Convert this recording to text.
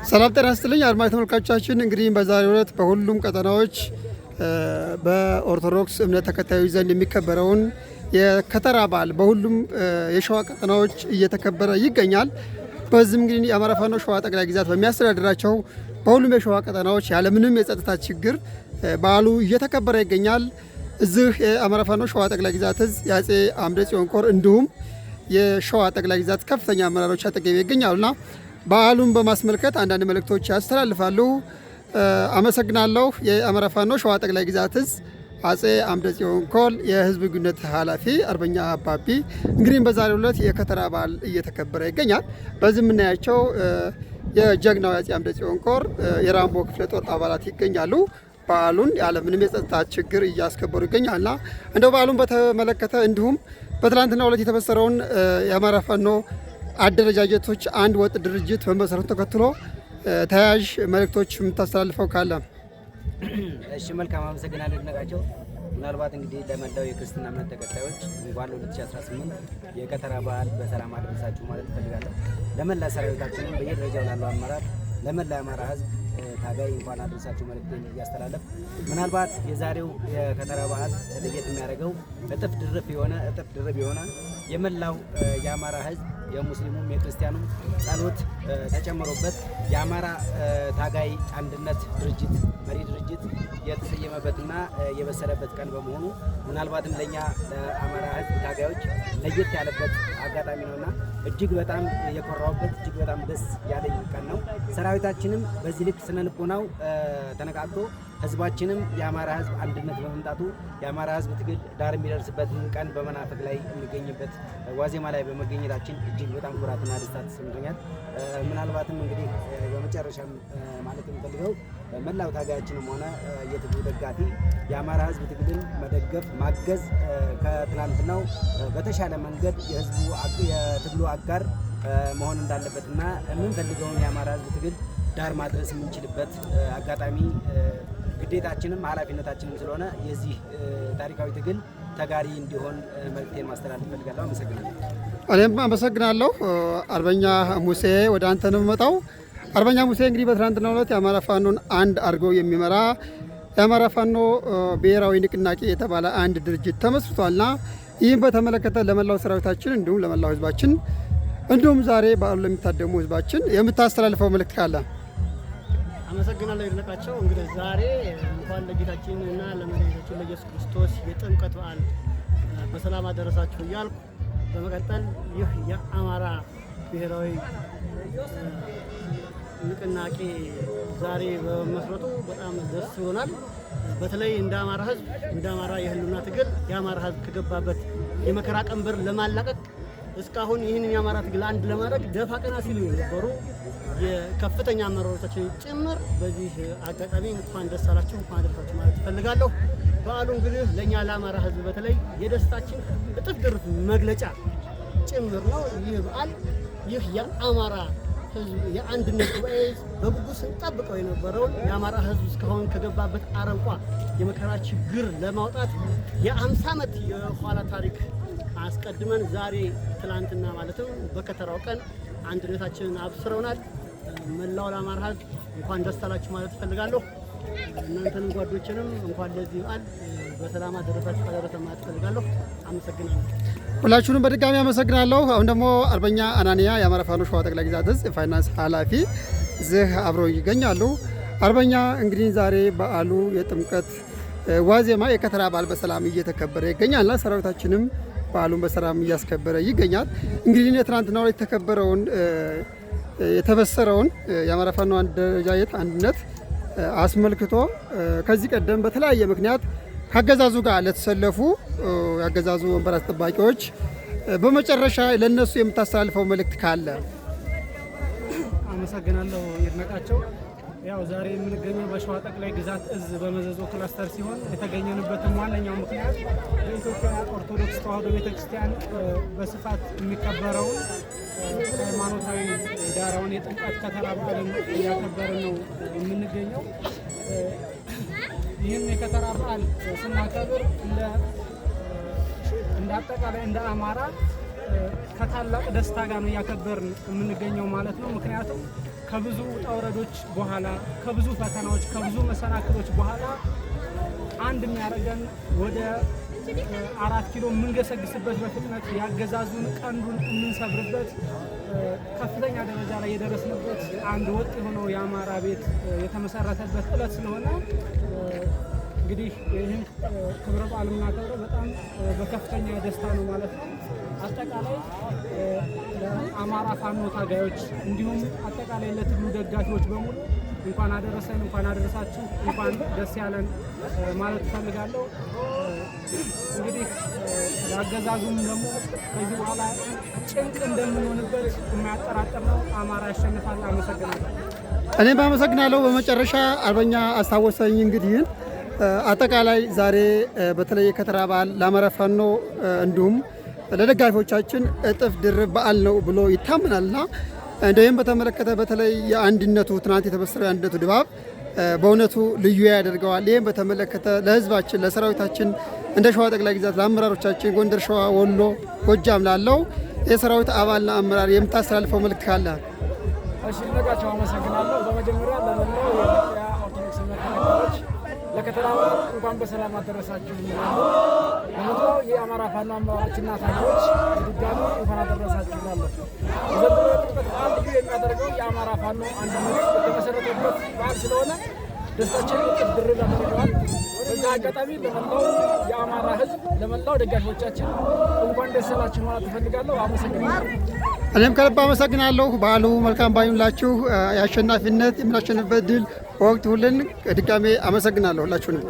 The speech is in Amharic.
ሰላም ጤና ይስጥልኝ አድማጭ ተመልካቾቻችን። እንግዲህ በዛሬው ዕለት በሁሉም ቀጠናዎች በኦርቶዶክስ እምነት ተከታዮች ዘንድ የሚከበረውን የከተራ በዓል በሁሉም የሸዋ ቀጠናዎች እየተከበረ ይገኛል። በዚህም እንግዲህ የአማራ ፋኖ ሸዋ ጠቅላይ ግዛት በሚያስተዳድራቸው በሁሉም የሸዋ ቀጠናዎች ያለምንም የጸጥታ ችግር በዓሉ እየተከበረ ይገኛል። እዚህ የአማራ ፋኖ ሸዋ ጠቅላይ ግዛት እዝ የአጼ አምደ ጽዮን ኮር እንዲሁም የሸዋ ጠቅላይ ግዛት ከፍተኛ አመራሮች አጠገብ ይገኛሉና በዓሉን በማስመልከት አንዳንድ መልእክቶች ያስተላልፋሉ። አመሰግናለሁ። የአማራ ፋኖ ሸዋ ጠቅላይ ግዛት እዝ አጼ አምደ ጽዮን ኮር የህዝብ ግንኙነት ኃላፊ አርበኛ አባቢ እንግዲህ በዛሬው ዕለት የከተራ በዓል እየተከበረ ይገኛል። በዚህ የምናያቸው የጀግናው የአጼ አምደ ጽዮን ኮር የራምቦ ክፍለ ጦር አባላት ይገኛሉ። በዓሉን ያለምንም የጸጥታ ችግር እያስከበሩ ይገኛልና እንደው በዓሉን በተመለከተ እንዲሁም በትላንትናው ዕለት የተበሰረውን የአማራ ፋኖ አደረጃጀቶች አንድ ወጥ ድርጅት በመሰረቱ ተከትሎ ተያያዥ መልእክቶች የምታስተላልፈው ካለ? እሺ፣ መልካም አመሰግናለሁ ነቃቸው። ምናልባት እንግዲህ ለመላው የክርስትና እምነት ተከታዮች እንኳን ለ2018 የከተራ በዓል በሰላም አደረሳችሁ ማለት እፈልጋለሁ። ለመላ ሰራዊታችንም በየደረጃው ላለው አመራር፣ ለመላ የአማራ ህዝብ ታጋይ እንኳን አደረሳችሁ መልእክቴን እያስተላለፍ ምናልባት የዛሬው የከተራ በዓል ለየት የሚያደርገው እጥፍ ድርብ የሆነ የመላው የአማራ ህዝብ የሙስሊሙም የክርስቲያኑም ጸሎት ተጨምሮበት የአማራ ታጋይ አንድነት ድርጅት መሪ ድርጅት የተሰየመበትና የበሰረበት ቀን በመሆኑ ምናልባትም ለኛ ለአማራ ህዝብ ታጋዮች ለየት ያለበት አጋጣሚ ነውና እጅግ በጣም የኮራውበት እጅግ በጣም ደስ ያለኝ ቀን ነው። ሰራዊታችንም በዚህ ልክ ስነ ልቦናው ተነቃቅቶ ህዝባችንም የአማራ ህዝብ አንድነት በመምጣቱ የአማራ ህዝብ ትግል ዳር የሚደርስበትን ቀን በመናፈቅ ላይ የሚገኝበት ዋዜማ ላይ በመገኘታችን እጅግ በጣም ኩራትና ደስታ ተሰምቶኛል። ምናልባትም እንግዲህ በመጨረሻም ማለት የምፈልገው መላው ታጋያችንም ሆነ የትግሉ ደጋፊ የአማራ ህዝብ ትግልን መደገፍ ማገዝ ከትላንትናው በተሻለ መንገድ የትግሉ አጋር መሆን እንዳለበትና የምንፈልገውን የአማራ ህዝብ ትግል ዳር ማድረስ የምንችልበት አጋጣሚ ግዴታችንም ኃላፊነታችንም ስለሆነ የዚህ ታሪካዊ ትግል ተጋሪ እንዲሆን መልእክቴን ማስተላለፍ እፈልጋለሁ። አመሰግናለሁ። እኔም አመሰግናለሁ። አርበኛ ሙሴ ወደ አንተ ነው የምመጣው። አርበኛ ሙሴ እንግዲህ በትናንትናው ዕለት የአማራ ፋኖን አንድ አድርጎ የሚመራ የአማራ ፋኖ ብሔራዊ ንቅናቄ የተባለ አንድ ድርጅት ተመስርቷልና ይህም በተመለከተ ለመላው ሰራዊታችን እንዲሁም ለመላው ህዝባችን እንዲሁም ዛሬ በዓሉ ለሚታደሙ ህዝባችን የምታስተላልፈው መልእክት ካለ? አመሰግናለሁ ይድነቃቸው። እንግዲህ ዛሬ እንኳን ለጌታችን እና ለመድኃኒታችን ለኢየሱስ ክርስቶስ የጥምቀት በዓል በሰላም አደረሳችሁ እያልኩ በመቀጠል ይህ የአማራ ብሔራዊ ንቅናቄ ዛሬ በመመስረቱ በጣም ደስ ብሎናል። በተለይ እንደ አማራ ህዝብ እንደ አማራ የህልውና ትግል የአማራ ህዝብ ከገባበት የመከራ ቀንበር ለማላቀቅ እስካሁን ይህንን የአማራ ትግል አንድ ለማድረግ ደፋ ቀና ሲሉ የነበሩ የከፍተኛ አመራሮቻችን ጭምር በዚህ አጋጣሚ እንኳን ደስ አላችሁ እንኳን አደረሳችሁ ማለት እፈልጋለሁ። በዓሉ እንግዲህ ለእኛ ለአማራ ህዝብ በተለይ የደስታችን እጥፍ ድርብ መግለጫ ጭምር ነው። ይህ በዓል ይህ የአማራ ህዝብ የአንድነት ጉባኤ በጉጉት ስንጠብቀው የነበረውን የአማራ ህዝብ እስካሁን ከገባበት አረንቋ የመከራ ችግር ለማውጣት የ50 ዓመት የኋላ ታሪክ አስቀድመን ዛሬ ትላንትና ማለትም በከተራው ቀን አንድነታችንን አብስረውናል። መላው ለአማራ ህዝብ እንኳን ደስ አላችሁ ማለት እፈልጋለሁ። እናንተንም ጓዶችንም እንኳን ለዚህ በዓል በሰላም አደረሳችሁ ማለት እፈልጋለሁ። አመሰግናለሁ። ሁላችሁንም በድጋሚ አመሰግናለሁ። አሁን ደግሞ አርበኛ አናንያ የአማራ ፋኖ ሸዋ ጠቅላይ ግዛት እዝ የፋይናንስ ኃላፊ እዚህ አብረው ይገኛሉ። አርበኛ እንግዲህ ዛሬ በዓሉ የጥምቀት ዋዜማ የከተራ በዓል በሰላም እየተከበረ ይገኛልና ሰራዊታችንም በዓሉን በሰላም እያስከበረ ይገኛል። እንግዲህ ትናንትናው ላይ የተከበረውን የተበሰረውን የአማራ ፋኖ አደረጃጀት አንድነት አስመልክቶ ከዚህ ቀደም በተለያየ ምክንያት ከአገዛዙ ጋር ለተሰለፉ የአገዛዙ ወንበር አስጠባቂዎች በመጨረሻ ለነሱ የምታስተላልፈው መልእክት ካለ? አመሰግናለሁ ይድነቃቸው። ያው ዛሬ የምንገኘው በሸዋ ጠቅላይ ግዛት እዝ በመዘዞ ክላስተር ሲሆን የተገኘንበትም ዋነኛው ምክንያት በኢትዮጵያ ኦርቶዶክስ ተዋሕዶ ቤተክርስቲያን በስፋት የሚከበረውን ሃይማኖታዊ ዳራውን የጥምቀት ከተራ በዓልን እያከበርን ነው የምንገኘው። ይህም የከተራ በዓል ስናከብር እንደ አጠቃላይ እንደ አማራ ከታላቅ ደስታ ጋር ነው እያከበርን የምንገኘው ማለት ነው። ምክንያቱም ከብዙ ውጣ ውረዶች በኋላ ከብዙ ፈተናዎች ከብዙ መሰናክሎች በኋላ አንድ የሚያደርገን ወደ 4 ኪሎ የምንገሰግስበት በፍጥነት ያገዛዙን ቀንዱን የምንሰብርበት ከፍተኛ ደረጃ ላይ የደረስንበት አንድ ወጥ የሆነው የአማራ ቤት የተመሰረተበት ዕለት ስለሆነ እንግዲህ ይህን ክብረ በዓል የምናከብረው በጣም በከፍተኛ ደስታ ነው ማለት ነው። አጠቃላይ ለአማራ ፋኖ ታጋዮች እንዲሁም አጠቃላይ ለትግሉ ደጋፊዎች በሙሉ እንኳን አደረሰን፣ እንኳን አደረሳችሁ፣ እንኳን ደስ ያለን ማለት እፈልጋለሁ። እንግዲህ ለአገዛዙም ደግሞ ከዚህ በኋላ ጭንቅ እንደምንሆንበት የማያጠራጥር ነው። አማራ ያሸንፋል። አመሰግናለሁ። እኔም አመሰግናለሁ። በመጨረሻ አርበኛ አስታወሰኝ እንግዲህ አጠቃላይ ዛሬ በተለይ የከተራ በዓል ለአማራ ፋኖ እንዲሁም ለደጋፊዎቻችን እጥፍ ድርብ በዓል ነው ብሎ ይታመናልና እንደም በተመለከተ በተለይ የአንድነቱ ትናንት የተበሰረው የአንድነቱ ድባብ በእውነቱ ልዩ ያደርገዋል። ይህም በተመለከተ ለህዝባችን፣ ለሰራዊታችን እንደ ሸዋ ጠቅላይ ግዛት ለአመራሮቻችን ጎንደር፣ ሸዋ፣ ወሎ፣ ጎጃም ላለው የሰራዊት አባልና አመራር የምታስተላልፈው መልእክት ካለ? እሺ ነጋቸው አመሰግናለሁ። በመጀመሪያ ለመላው የኢትዮጵያ ኦርቶዶክስ እምነት ተከታዮች ለከተራ በዓል እንኳን በሰላም አደረሳችሁ እላለሁ። ለመላው የአማራ ፋኖ አመራሮችና ታጋዮች በድጋሚ እንኳን አደረሳችሁ እላለሁ። የዘንድሮ የጥምቀት በዓል ልዩ የሚያደርገው የአማራ ፋኖ አንድነት የተመሰረተበት በዓል ስለሆነ ደስታችንን እጥፍ ድርብ ያደርገዋል። በዚህ አጋጣሚ ለመላው የአማራ ሕዝብ ለመላው ደጋፊዎቻችን እንኳን ደስ አላችሁ ማለት እፈልጋለሁ። አመሰግናለሁ። እኔም ከልብ አመሰግናለሁ። በዓሉ መልካም ባይሁንላችሁ። የአሸናፊነት የምናሸንፍበት ድል ወቅት ሁልን ድጋሜ አመሰግናለሁ ሁላችሁንም።